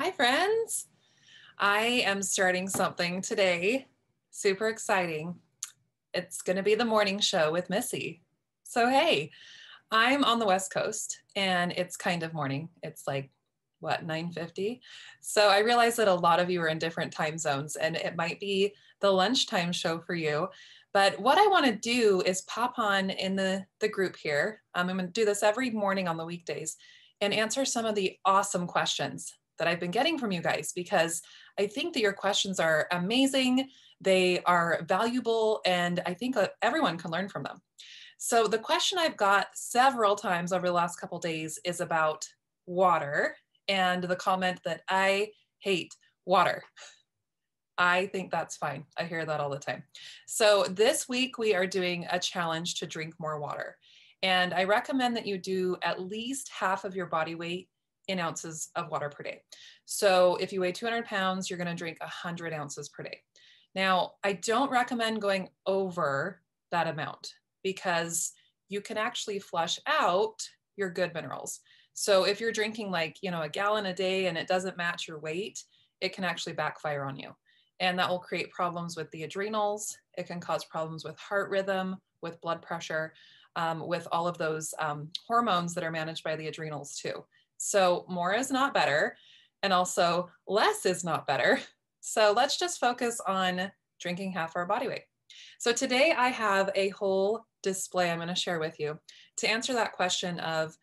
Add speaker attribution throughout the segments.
Speaker 1: Hi, friends. I am starting something today. Super exciting. It's going to be the morning show with Missy. So, hey, I'm on the West Coast and it's kind of morning. It's like, what, 9:50? So, I realize that a lot of you are in different time zones and it might be the lunchtime show for you. But what I want to do is pop on in the group here. I'm going to do this every morning on the weekdays and answer some of the awesome questions that I've been getting from you guys because I think that your questions are amazing. They are valuable, and I think everyone can learn from them. So the question I've got several times over the last couple of days is about water and the comment that I hate water. I think that's fine. I hear that all the time. So this week we are doing a challenge to drink more water. And I recommend that you do at least half of your body weight in ounces of water per day. So if you weigh 200 pounds, you're going to drink 100 ounces per day. Now, I don't recommend going over that amount because you can actually flush out your good minerals. So if you're drinking like, a gallon a day and it doesn't match your weight, it can actually backfire on you. And that will create problems with the adrenals. It can cause problems with heart rhythm, with blood pressure, with all of those hormones that are managed by the adrenals too. So more is not better. And also less is not better. So let's just focus on drinking half our body weight. So today I have a whole display I'm going to share with you to answer that question of,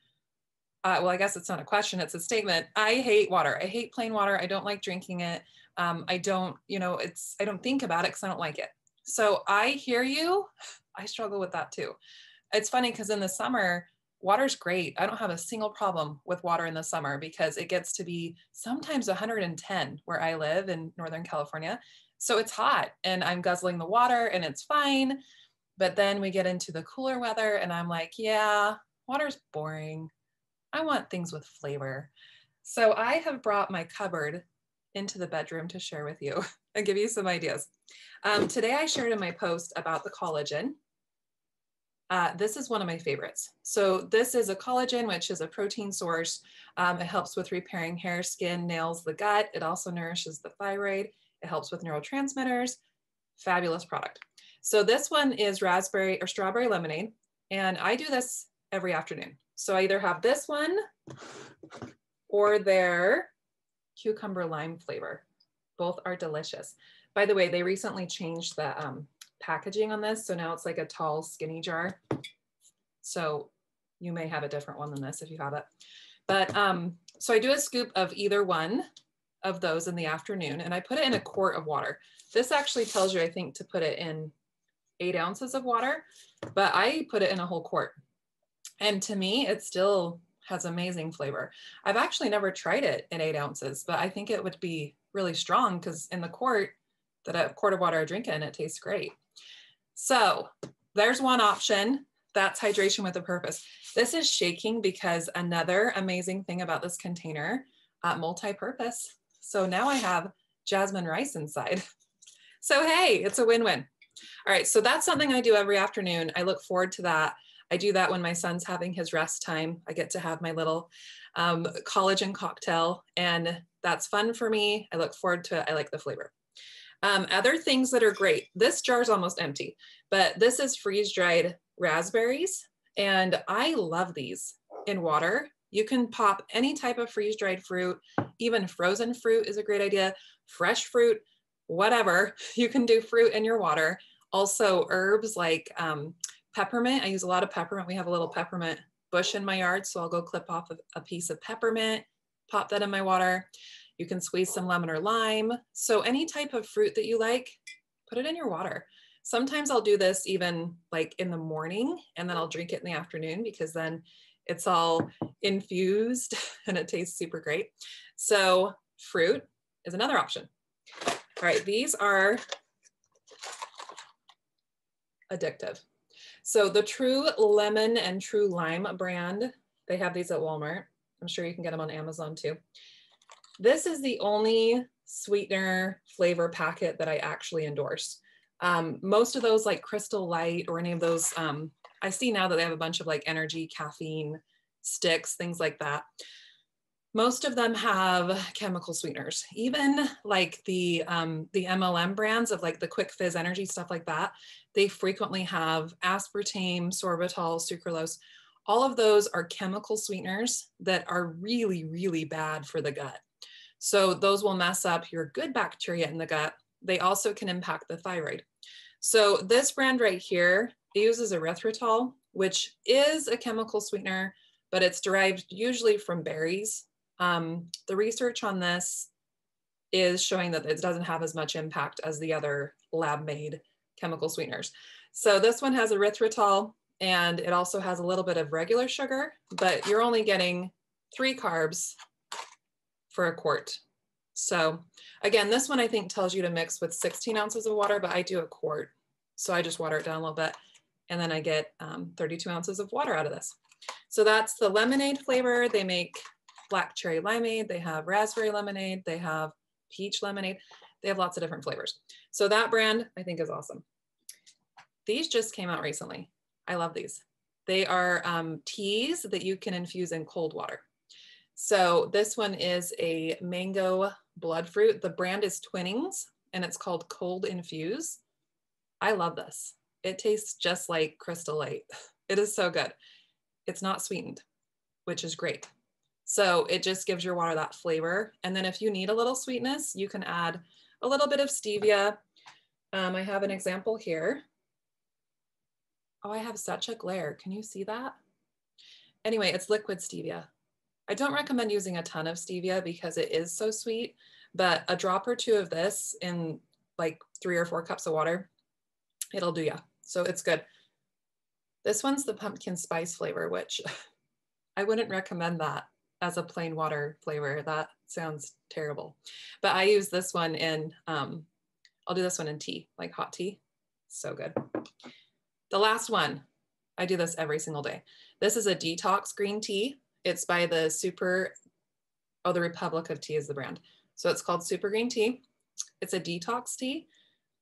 Speaker 1: well, I guess it's not a question, it's a statement. I hate water. I hate plain water. I don't like drinking it. I don't think about it because I don't like it. So I hear you. I struggle with that too. It's funny because in the summer, water's great. I don't have a single problem with water in the summer because it gets to be sometimes 110 where I live in Northern California. So it's hot and I'm guzzling the water and it's fine. But then we get into the cooler weather and I'm like, yeah, water's boring. I want things with flavor. So I have brought my cupboard into the bedroom to share with you and give you some ideas. Today I shared in my post about the collagen. This is one of my favorites. So this is a collagen, which is a protein source. It helps with repairing hair, skin, nails, the gut. It also nourishes the thyroid. It helps with neurotransmitters. Fabulous product. So this one is raspberry or strawberry lemonade. And I do this every afternoon. So I either have this one or their cucumber lime flavor. Both are delicious. By the way, they recently changed the packaging on this. So now it's like a tall, skinny jar. So you may have a different one than this if you have it. But so I do a scoop of either one of those in the afternoon and I put it in a quart of water. This actually tells you, I think, to put it in 8 ounces of water, but I put it in a whole quart. And to me, it still has amazing flavor. I've actually never tried it in 8 ounces, but I think it would be really strong because in the quart, a quart of water I drink in, it tastes great. So there's one option. That's hydration with a purpose. This is shaking because another amazing thing about this container, multi-purpose. So now I have jasmine rice inside. So hey, it's a win-win. All right, so that's something I do every afternoon. I look forward to that. I do that when my son's having his rest time. I get to have my little collagen cocktail and that's fun for me. I look forward to it. I like the flavor. Other things that are great. This jar is almost empty, but this is freeze-dried raspberries. And I love these in water. You can pop any type of freeze-dried fruit, even frozen fruit is a great idea. Fresh fruit, whatever, you can do fruit in your water. Also herbs like peppermint. I use a lot of peppermint. We have a little peppermint bush in my yard. So I'll go clip off a piece of peppermint, pop that in my water. You can squeeze some lemon or lime. So any type of fruit that you like, put it in your water. Sometimes I'll do this even like in the morning and then I'll drink it in the afternoon because then it's all infused and it tastes super great. So fruit is another option. All right, these are addictive. So the True Lemon and True Lime brand, they have these at Walmart. I'm sure you can get them on Amazon too. This is the only sweetener flavor packet that I actually endorse. Most of those like Crystal Light or any of those, I see now that they have a bunch of like energy, caffeine sticks, things like that. Most of them have chemical sweeteners, even like the MLM brands of like the Quick Fizz Energy, stuff like that. They frequently have aspartame, sorbitol, sucralose. All of those are chemical sweeteners that are really, really bad for the gut. So those will mess up your good bacteria in the gut. They also can impact the thyroid. So this brand right here, it uses erythritol, which is a chemical sweetener, but it's derived usually from berries. The research on this is showing that it doesn't have as much impact as the other lab-made chemical sweeteners. So this one has erythritol, and it also has a little bit of regular sugar, but you're only getting 3 carbs for a quart. So again, this one I think tells you to mix with 16 ounces of water, but I do a quart. So I just water it down a little bit, and then I get 32 ounces of water out of this. So that's the lemonade flavor. They make black cherry limeade, they have raspberry lemonade, they have peach lemonade. They have lots of different flavors. So that brand I think is awesome. These just came out recently. I love these. They are teas that you can infuse in cold water. So this one is a mango blood fruit. The brand is Twinnings and it's called Cold Infuse. I love this. It tastes just like Crystal Light. It is so good. It's not sweetened, which is great. So it just gives your water that flavor. And then if you need a little sweetness, you can add a little bit of stevia. I have an example here. Oh, I have such a glare. Can you see that? Anyway, it's liquid stevia. I don't recommend using a ton of stevia because it is so sweet, but a drop or 2 of this in like 3 or 4 cups of water, it'll do ya. So it's good. This one's the pumpkin spice flavor, which I wouldn't recommend that as a plain water flavor. That sounds terrible. But I use this one in, I'll do this one in tea, like hot tea. So good. The last one, I do this every single day. This is a detox green tea. It's by the the Republic of Tea is the brand. So it's called Super Green Tea. It's a detox tea.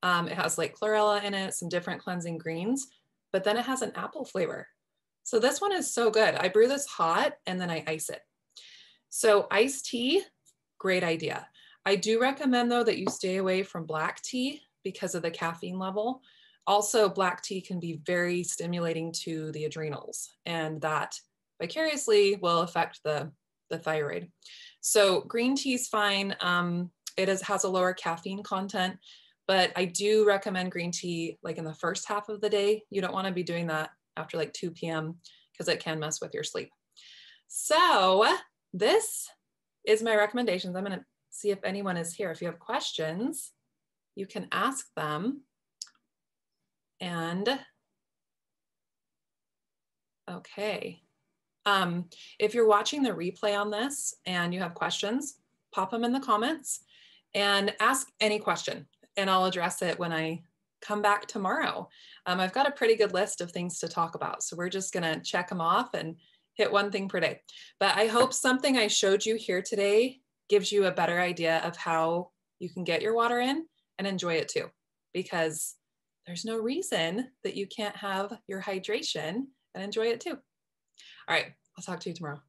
Speaker 1: It has like chlorella in it, some different cleansing greens, but then it has an apple flavor. So this one is so good. I brew this hot and then I ice it. So iced tea, great idea. I do recommend though that you stay away from black tea because of the caffeine level. Also, black tea can be very stimulating to the adrenals, and that vicariously will affect the thyroid. So green tea is fine. It has a lower caffeine content, but I do recommend green tea like in the first half of the day. You don't want to be doing that after like 2 p.m. because it can mess with your sleep. So this is my recommendations. I'm going to see if anyone is here. If you have questions, you can ask them. And okay. If you're watching the replay on this and you have questions, pop them in the comments and ask any question and I'll address it when I come back tomorrow. I've got a pretty good list of things to talk about. So we're just gonna check them off and hit one thing per day. But I hope something I showed you here today gives you a better idea of how you can get your water in and enjoy it too, because there's no reason that you can't have your hydration and enjoy it too. All right, I'll talk to you tomorrow.